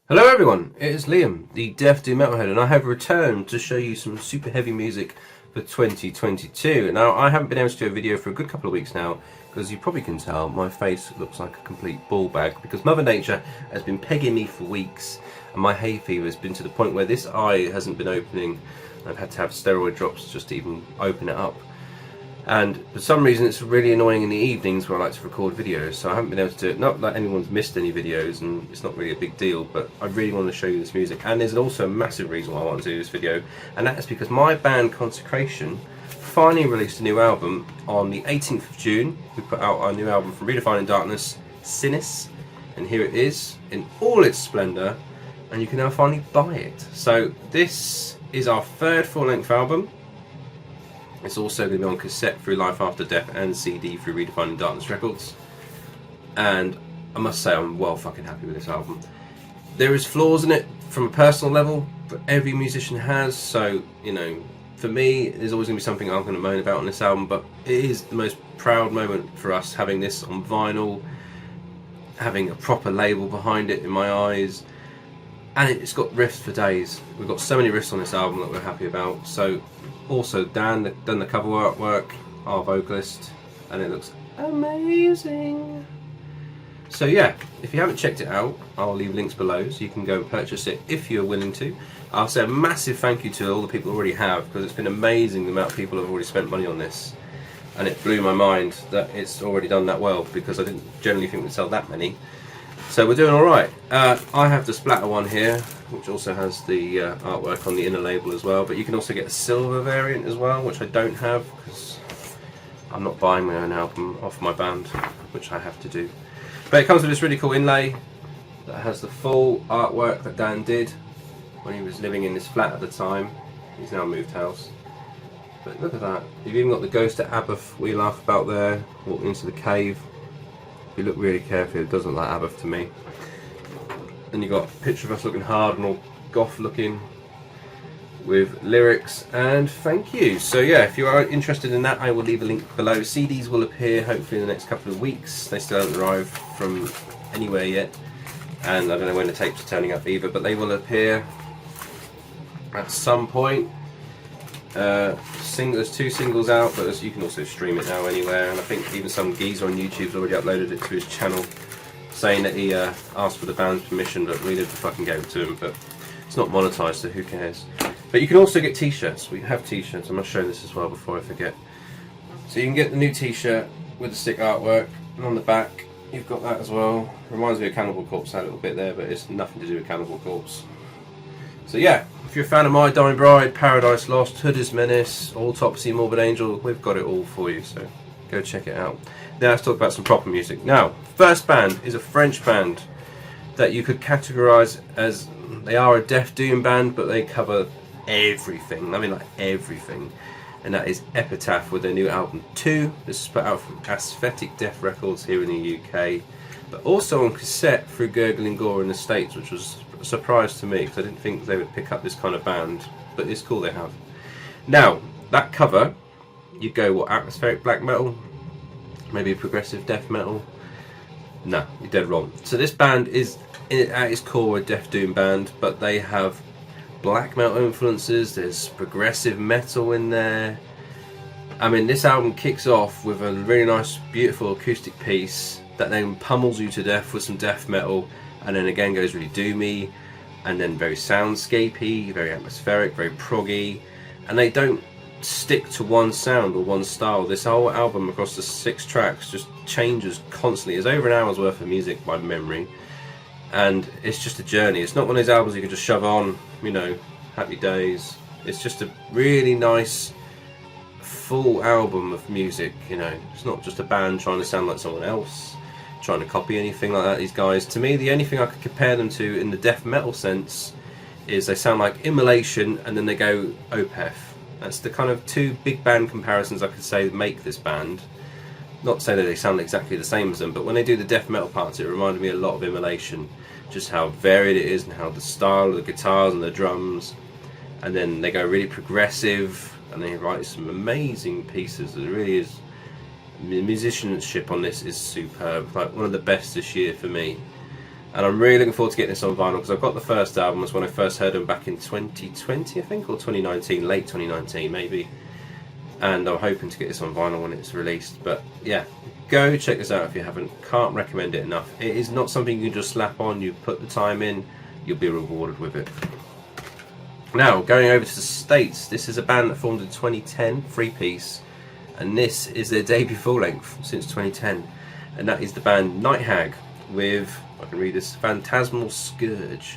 Hello everyone, it is Liam, the Deaf Doom Metalhead, and I have returned to show you some super heavy music for 2022. Now, I haven't been able to do a video for a good couple of weeks now, because you probably can tell my face looks like a complete ball bag, because Mother Nature has been pegging me for weeks, and my hay fever has been to the point where this eye hasn't been opening. I've had to have steroid drops just to even open it up. And for some reason it's really annoying in the evenings where I like to record videos, so I haven't been able to do it. Not that anyone's missed any videos, and it's not really a big deal, but I really want to show you this music. And there's also a massive reason why I want to do this video, and that is because my band Consecration finally released a new album on the 18th of June. We put out our new album from Redefining Darkness, Sinis, and here it is in all its splendour, and you can now finally buy it. So this is our third full-length album. It's also going to be on cassette through Life After Death and CD through Redefining Darkness Records. And I must say I'm well fucking happy with this album. There is flaws in it from a personal level, but every musician has, so, you know, for me, there's always going to be something I'm going to moan about on this album, but it is the most proud moment for us having this on vinyl, having a proper label behind it in my eyes, and it's got riffs for days. We've got so many riffs on this album that we're happy about. So also Dan done the cover artwork, our vocalist, and it looks amazing. So yeah, if you haven't checked it out, I'll leave links below so you can go and purchase it if you're willing to. I'll say a massive thank you to all the people who already have, because it's been amazing the amount of people who have already spent money on this, and it blew my mind that it's already done that well, because I didn't generally think we'd sell that many. So we're doing alright. I have the splatter one here, which also has the artwork on the inner label as well, but you can also get a silver variant as well, which I don't have because I'm not buying my own album off my band, which I have to do. But it comes with this really cool inlay that has the full artwork that Dan did when he was living in this flat at the time. He's now moved house. But look at that. You've even got the ghost at Epitaphe we laugh about there, walking into the cave. If you look really carefully, it doesn't look like Epitaphe to me. Then you've got a picture of us looking hard and all goth looking with lyrics and thank you. So yeah, if you are interested in that, I will leave a link below. CDs will appear hopefully in the next couple of weeks. They still haven't arrived from anywhere yet, and I don't know when the tapes are turning up either, but they will appear at some point. There's 2 singles out, but you can also stream it now anywhere, and I think even some geezer on YouTube's already uploaded it to his channel, saying that he asked for the band's permission, but we never fucking gave it to him. But it's not monetized, so who cares. But you can also get t-shirts. We have t-shirts. I must show this as well before I forget. So you can get the new t-shirt with the stick artwork, and on the back you've got that as well. Reminds me of Cannibal Corpse, that little bit there, but it's nothing to do with Cannibal Corpse. So yeah, if you're a fan of My Dying Bride, Paradise Lost, Hood is Menace, Autopsy, Morbid Angel, we've got it all for you, so go check it out. Now let's talk about some proper music. Now, first band is a French band that you could categorise as, they are a Deaf Doom band, but they cover everything, I mean like everything, and that is Epitaph with their new album 2. This is put out from Aesthetic Death Records here in the UK, but also on cassette through Gurgling Gore in the States, which was a surprise to me because I didn't think they would pick up this kind of band, but it's cool they have. Now, that cover, you go, what, atmospheric black metal? Maybe progressive death metal? No, you're dead wrong. So this band is, at its core, a Deaf Doom band, but they have black metal influences, there's progressive metal in there. I mean, this album kicks off with a really nice, beautiful acoustic piece that then pummels you to death with some death metal, and then again goes really doomy, and then very soundscapey, very atmospheric, very proggy, and they don't stick to one sound or one style. This whole album across the 6 tracks just changes constantly. It's over an hour's worth of music by memory, and it's just a journey. It's not one of those albums you can just shove on, you know, happy days. It's just a really nice full album of music, you know. It's not just a band trying to sound like someone else, trying to copy anything like that. These guys, to me, the only thing I could compare them to in the death metal sense is they sound like Immolation and then they go Opeth. That's the kind of 2 big band comparisons I could say make this band. Not saying that they sound exactly the same as them, but when they do the death metal parts, it reminded me a lot of Immolation. Just how varied it is and how the style of the guitars and the drums, and then they go really progressive and they write some amazing pieces. It really is. The musicianship on this is superb, like one of the best this year for me. and I'm really looking forward to getting this on vinyl, because I've got the first album, was when I first heard them back in 2020 I think, or 2019, late 2019 maybe, and I'm hoping to get this on vinyl when it's released. But yeah, go check this out if you haven't. Can't recommend it enough. It is not something you can just slap on. You put the time in, you'll be rewarded with it. Now, going over to the States, this is a band that formed in 2010, 3-piece, and this is their debut full-length since 2010, and that is the band Nighthag with, I can read this, Phantasmal Scourge,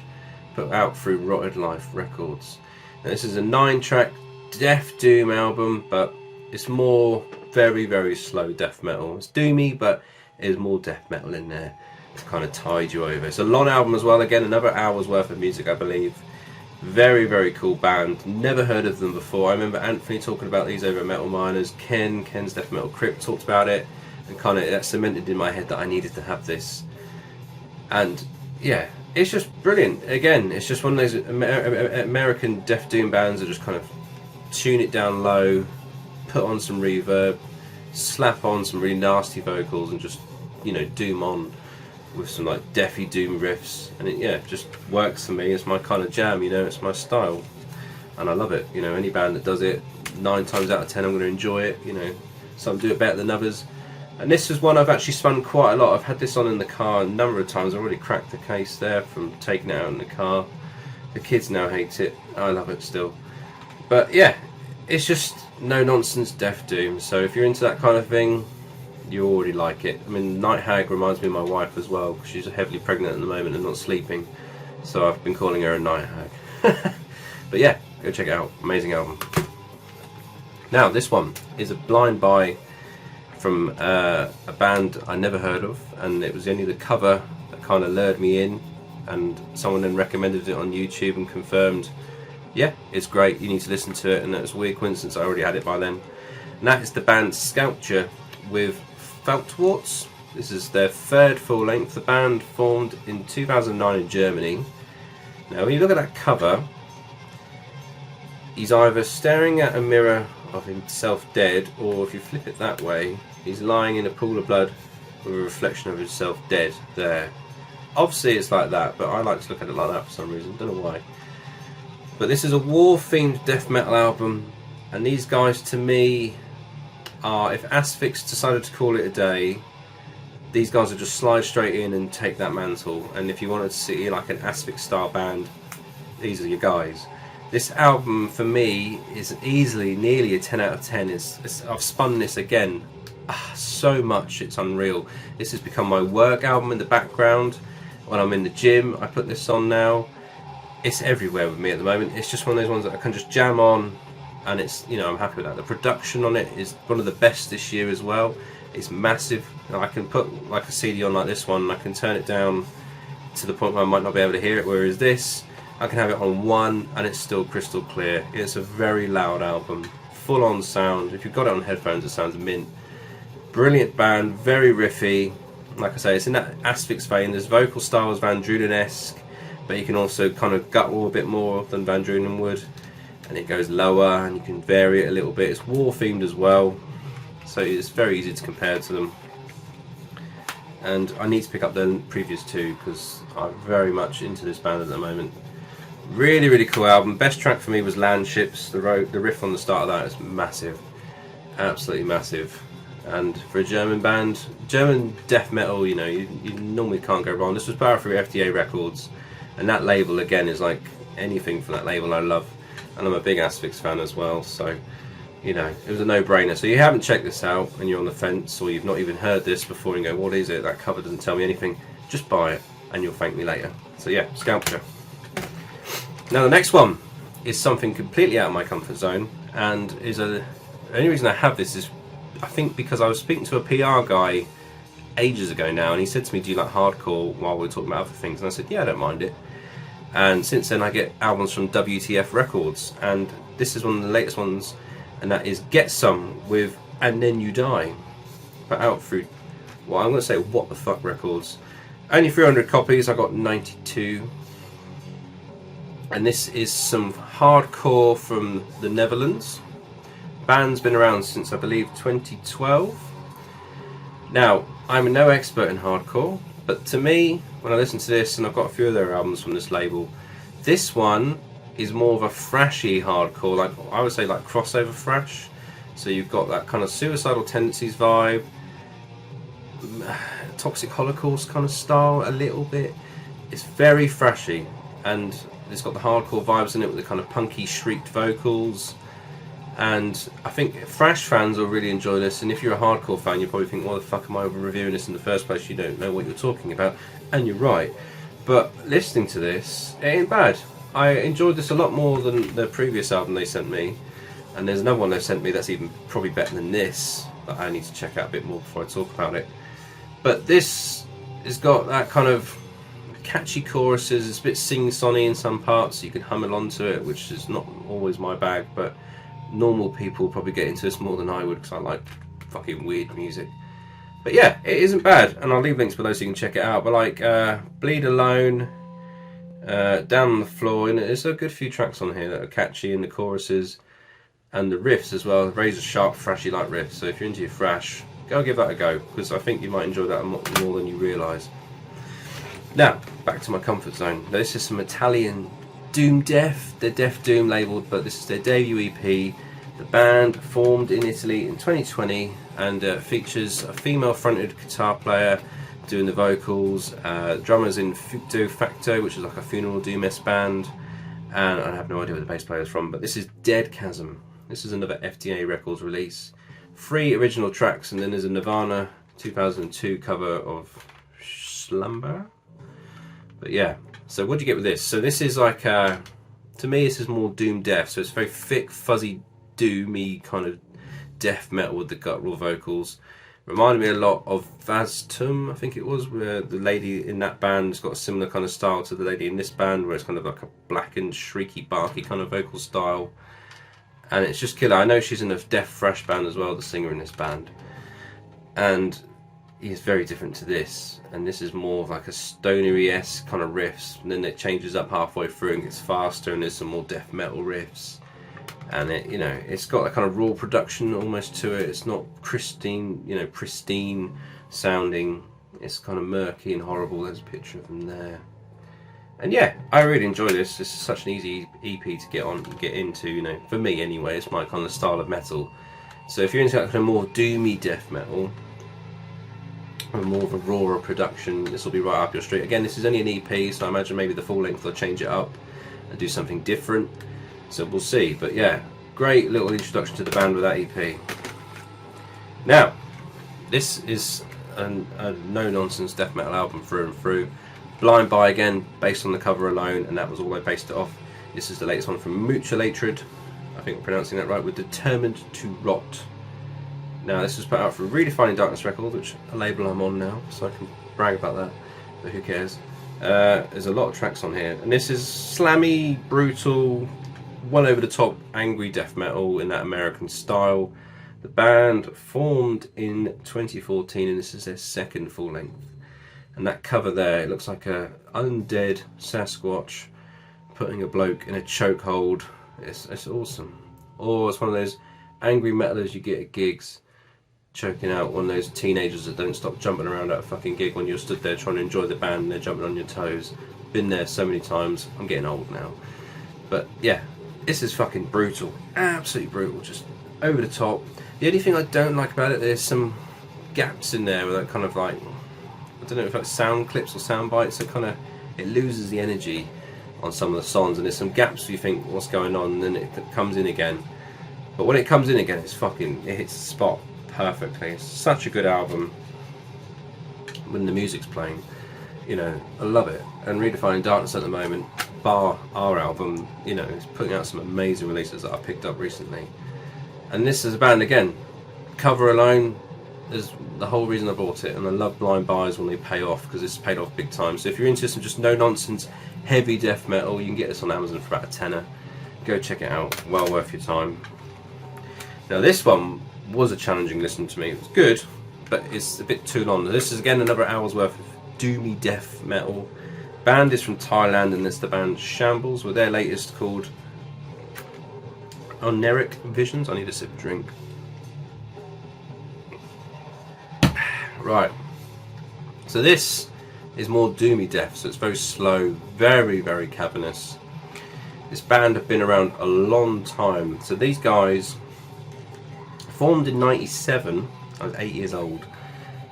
put out through Rotted Life Records. Now, this is a 9-track death doom album, but it's more very, very slow death metal. It's doomy, but there's more death metal in there to kind of tide you over. It's a long album as well, again, another hour's worth of music, I believe. Very, very cool band. Never heard of them before. I remember Anthony talking about these over at Metal Miners. Ken's Death Metal Crypt talked about it, and kind of that cemented in my head that I needed to have this. And yeah, it's just brilliant. Again, it's just one of those American death doom bands that just kind of tune it down low, put on some reverb, slap on some really nasty vocals, and just, you know, doom on with some like deathy doom riffs, and it, yeah, just works for me. It's my kind of jam, you know, it's my style, and I love it. You know, any band that does it, 9 times out of 10 I'm going to enjoy it. You know, some do it better than others, and this is one I've actually spun quite a lot. I've had this on in the car a number of times. I've already cracked the case there from taking it out in the car. The kids now hate it. I love it still. But yeah, it's just no nonsense death doom, so if you're into that kind of thing, you already like it. I mean, Nighthag reminds me of my wife as well, because she's heavily pregnant at the moment and not sleeping, so I've been calling her a Nighthag. But yeah, go check it out. Amazing album. Now, this one is a blind buy from a band I never heard of, and it was only the cover that kind of lured me in, and someone then recommended it on YouTube and confirmed, yeah, it's great, you need to listen to it, and it was a weird coincidence I already had it by then. And that is the band Scalpture with Feltwarts. This is their 3rd full length. The band formed in 2009 in Germany. Now, when you look at that cover, he's either staring at a mirror of himself dead, or if you flip it that way, he's lying in a pool of blood with a reflection of himself dead there. Obviously it's like that, but I like to look at it like that for some reason, don't know why. But this is a war-themed death metal album, and these guys, to me, are, if Asphyx decided to call it a day, these guys would just slide straight in and take that mantle. And if you wanted to see like an Asphyx style band, these are your guys. This album for me is easily nearly a 10 out of 10. I've spun this again so much, it's unreal. This has become my work album in the background. When I'm in the gym, I put this on now. It's everywhere with me at the moment. It's just one of those ones that I can just jam on, and it's, you know, I'm happy with that. The production on it is one of the best this year as well. It's massive. You know, I can put like a CD on like this one, and I can turn it down to the point where I might not be able to hear it, whereas this, I can have it on 1 and it's still crystal clear. It's a very loud album, full on sound. If you've got it on headphones, it sounds mint. Brilliant band, very riffy. Like I say, it's in that Asphyx vein. There's vocal styles Van Drunen-esque, but you can also kind of guttural a bit more than Van Drunen would, and it goes lower, and you can vary it a little bit. It's war themed as well, so it's very easy to compare to them. And I need to pick up the previous 2 because I'm very much into this band at the moment. Really, really cool album. Best track for me was Land Ships. The riff on the start of that is massive, absolutely massive. And for a German band, German death metal, you know, you normally can't go wrong. This was powered through FDA Records, and that label again is like anything from that label I love. And I'm a big Asphyx fan as well, so you know, it was a no-brainer. So you haven't checked this out and you're on the fence, or you've not even heard this before and go, what is it? That cover doesn't tell me anything. Just buy it and you'll thank me later. So yeah, Scalpture. Now the next one is something completely out of my comfort zone, and is the only reason I have this is I think because I was speaking to a PR guy ages ago now, and he said to me, do you like hardcore, while we were talking about other things, and I said, yeah, I don't mind it. And since then I get albums from WTF Records, and this is one of the latest ones, and that is Get Some with And Then You Die, put out through, well, I'm going to say What the Fuck Records. Only 300 copies, I got 92. And this is some hardcore from the Netherlands. Band's been around since I believe 2012. Now, I'm no expert in hardcore, but to me, when I listen to this, and I've got a few of their albums from this label, this one is more of a thrashy hardcore, like I would say like crossover thrash. So you've got that kind of Suicidal Tendencies vibe, Toxic Holocaust kind of style a little bit. It's very thrashy, and it's got the hardcore vibes in it with the kind of punky shrieked vocals. And I think thrash fans will really enjoy this, and if you're a hardcore fan, you probably think, why the fuck am I over reviewing this in the first place? You don't know what you're talking about, and you're right. But listening to this, it ain't bad. I enjoyed this a lot more than the previous album they sent me, and there's another one they sent me that's even probably better than this, that I need to check out a bit more before I talk about it. But this has got that kind of catchy choruses, it's a bit sing-songy in some parts, so you can hum along to it, which is not always my bag, but normal people probably get into this more than I would, because I like fucking weird music. But yeah, it isn't bad, and I'll leave links below so you can check it out. But like Bleed Alone, Down on the Floor, and there's a good few tracks on here that are catchy in the choruses, and the riffs as well, razor sharp, thrashy like riffs. So if you're into your thrash, go give that a go, because I think you might enjoy that more than you realise. Now, back to my comfort zone. This is some Italian Doom Death. They're Death Doom labelled, but this is their debut EP. The band formed in Italy in 2020 and features a female-fronted guitar player doing the vocals, drummers in Futo Facto, which is like a funeral doom-esque band, and I have no idea where the bass player is from, but this is Dead Chasm. This is another FDA Records release. 3 original tracks, and then there's a Nirvana 2002 cover of Slumber. But yeah, so what do you get with this? So this is like, to me this is more doom death, so it's very thick, fuzzy, doomy kind of death metal with the guttural vocals. Reminded me a lot of Vastum, I think it was, where the lady in that band's got a similar kind of style to the lady in this band, where it's kind of like a blackened, shrieky, barky kind of vocal style. And it's just killer. I know she's in a death thrash band as well, the singer in this band. And he's very different to this, and this is more of like a stonery-esque kind of riffs, and then it changes up halfway through and gets faster, and there's some more death metal riffs, and it, you know, it's got a kind of raw production almost to it. It's not pristine, you know, pristine sounding. It's kind of murky and horrible. There's a picture of them there, and yeah, I really enjoy this. This is such an easy EP to get into, you know, for me anyway. It's my kind of style of metal. So if you're into that kind of more doomy death metal, and more of a rawer production, this will be right up your street. Again, this is only an EP, so I imagine maybe the full length will change it up and do something different, so we'll see. But yeah, great little introduction to the band with that EP. Now, this is a no-nonsense death metal album through and through. Blind By again, based on the cover alone, and that was all I based it off. This is the latest one from Mutilatred, I think I'm pronouncing that right, with Determined to Rot. Now this was put out for Redefining Darkness Records, which a label I'm on now, so I can brag about that, but who cares. There's a lot of tracks on here, and this is slammy, brutal, well over the top, angry death metal in that American style. The band formed in 2014, and this is their second full length. And that cover there, it looks like a undead Sasquatch putting a bloke in a chokehold. It's awesome. Or it's one of those angry metalers you get at gigs, choking out one of those teenagers that don't stop jumping around at a fucking gig when you're stood there trying to enjoy the band and they're jumping on your toes. Been there so many times. I'm getting old now. But yeah, this is fucking brutal. Absolutely brutal. Just over the top. The only thing I don't like about it, there's some gaps in there with that kind of like, I don't know if that's sound clips or sound bites, so kind of it loses the energy on some of the songs, and there's some gaps where you think what's going on, and then it comes in again. But when it comes in again, it's fucking, it hits the spot perfectly. It's such a good album when the music's playing, you know, I love it. And Redefining Darkness at the moment, bar our album, you know, it's putting out some amazing releases that I picked up recently. And this is a band, again, cover alone is the whole reason I bought it, and I love blind buys when they pay off, because it's paid off big time. So if you're into some just no nonsense heavy death metal, you can get this on Amazon for about a tenner. Go check it out, well worth your time. Now this one was a challenging listen to me. It was good, but it's a bit too long. This is again another hour's worth of doomy death metal. Band is from Thailand, and it's the band Shambles with their latest called Oneric Visions. I need a sip of drink. Right, so this is more doomy death, so it's very slow, very, very cavernous. This band have been around a long time. So these guys formed in '97. I was 8 years old,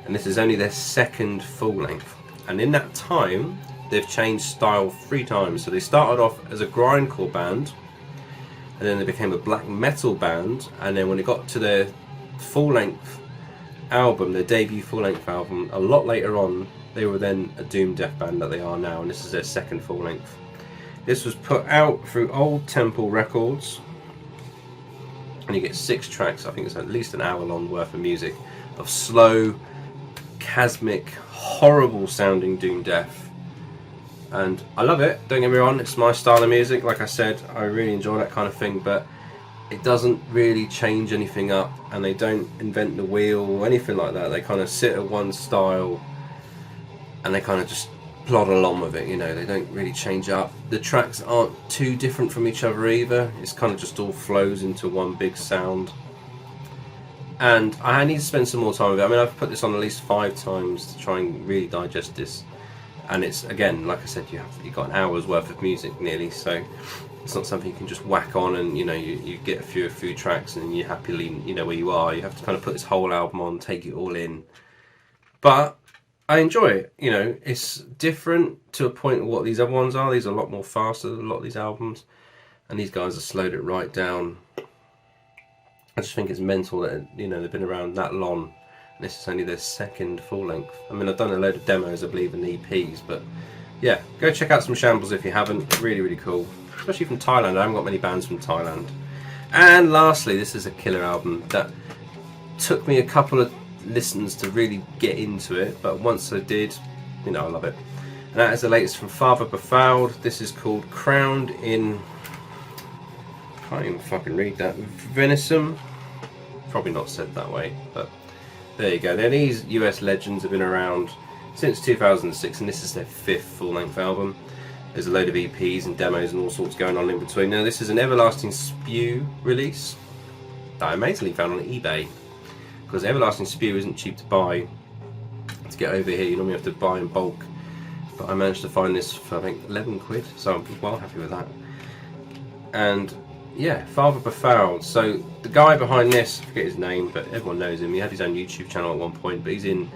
and this is only their second full length. And in that time, they've changed style 3 times. So they started off as a grindcore band, and then they became a black metal band, and then when they got to their full length album, their debut full length album, a lot later on, they were then a doom death band that they are now, and this is their second full length. This was put out through Old Temple Records, and you get 6 tracks. I think it's at least an hour long worth of music of slow, chasmic, horrible sounding doom death. And I love it, don't get me wrong, it's my style of music. Like I said, I really enjoy that kind of thing, but it doesn't really change anything up, and they don't invent the wheel or anything like that. They kind of sit at one style and they kind of just plod along with it, you know. They don't really change up. The tracks aren't too different from each other either. It's kind of just all flows into one big sound. And I need to spend some more time with it. I mean, I've put this on at least 5 times to try and really digest this. And it's, again, like I said, you've got an hour's worth of music nearly, so it's not something you can just whack on and, you know, you get a few tracks and you're happily, you know, where you are. You have to kind of put this whole album on, take it all in. But I enjoy it, you know. It's different to a point of what these other ones are. These are a lot more faster than a lot of these albums, and these guys have slowed it right down. I just think it's mental that, you know, they've been around that long. This is only their second full length. I mean, I've done a load of demos, I believe, and EPs, but yeah, go check out some Shambles if you haven't. Really, really cool. Especially from Thailand. I haven't got many bands from Thailand. And lastly, this is a killer album that took me a couple of listens to really get into it, but once I did, you know, I love it. And that is the latest from Father Befouled. This is called Crowned in... I can't even fucking read that. Venison? Probably not said that way, but... there you go. Now, these US legends have been around since 2006, and this is their 5th full-length album. There's a load of EPs and demos and all sorts going on in between. Now, this is an Everlasting Spew release that I amazingly found on eBay, because Everlasting Spew isn't cheap to buy. To get over here, you normally have to buy in bulk, but I managed to find this for, I think, 11 quid, so I'm well happy with that. And yeah, Father Befouled. So the guy behind this, I forget his name, but everyone knows him. He had his own YouTube channel at one point, but he's in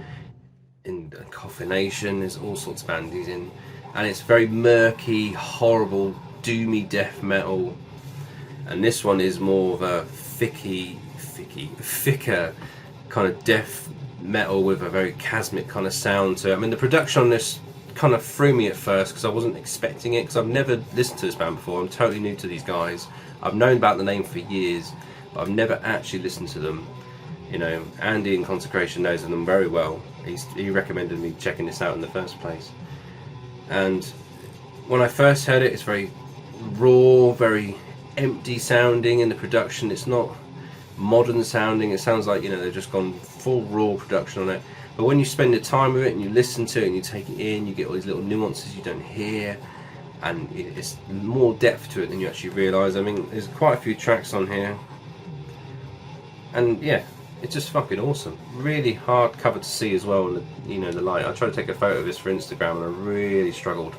Coffin Nation. There's all sorts of bands he's in, and it's very murky, horrible, doomy death metal. And this one is more of a thicker kind of death metal with a very chasmic kind of sound to it. I mean, the production on this kind of threw me at first because I wasn't expecting it, because I've never listened to this band before. I'm totally new to these guys. I've known about the name for years, but I've never actually listened to them. You know, Andy in Consecration knows them very well. He recommended me checking this out in the first place. And when I first heard it, it's very raw, very empty sounding in the production. It's not modern sounding. It sounds like, you know, they've just gone full raw production on it. But when you spend the time with it and you listen to it and you take it in, you get all these little nuances you don't hear, and it's more depth to it than you actually realise. I mean, there's quite a few tracks on here, and yeah, it's just fucking awesome. Really hard cover to see as well in the, you know, the light. I tried to take a photo of this for Instagram and I really struggled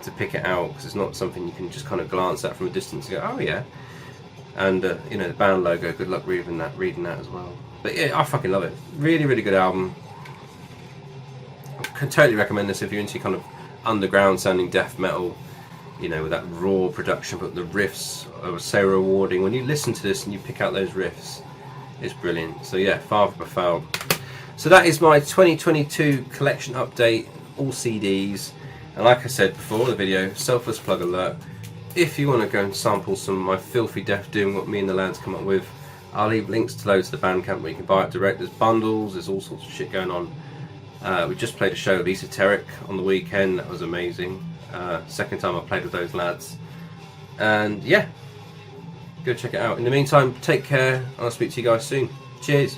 to pick it out, because it's not something you can just kind of glance at from a distance and go, oh yeah. And you know, the band logo, good luck reading that as well. But yeah, I fucking love it. Really, really good album. I can totally recommend this if you're into kind of underground sounding death metal, you know, with that raw production, but the riffs are so rewarding. When you listen to this and you pick out those riffs, it's brilliant. So yeah, Father Befouled. So that is my 2022 collection update, all CDs. And like I said before the video, selfless plug alert. If you want to go and sample some of my filthy death doom, what me and the lads come up with, I'll leave links to loads to the Bandcamp where you can buy it direct. There's bundles, there's all sorts of shit going on. We just played a show with Esoteric on the weekend. That was amazing. Second time I played with those lads. And yeah, go check it out. In the meantime, take care. I'll speak to you guys soon. Cheers.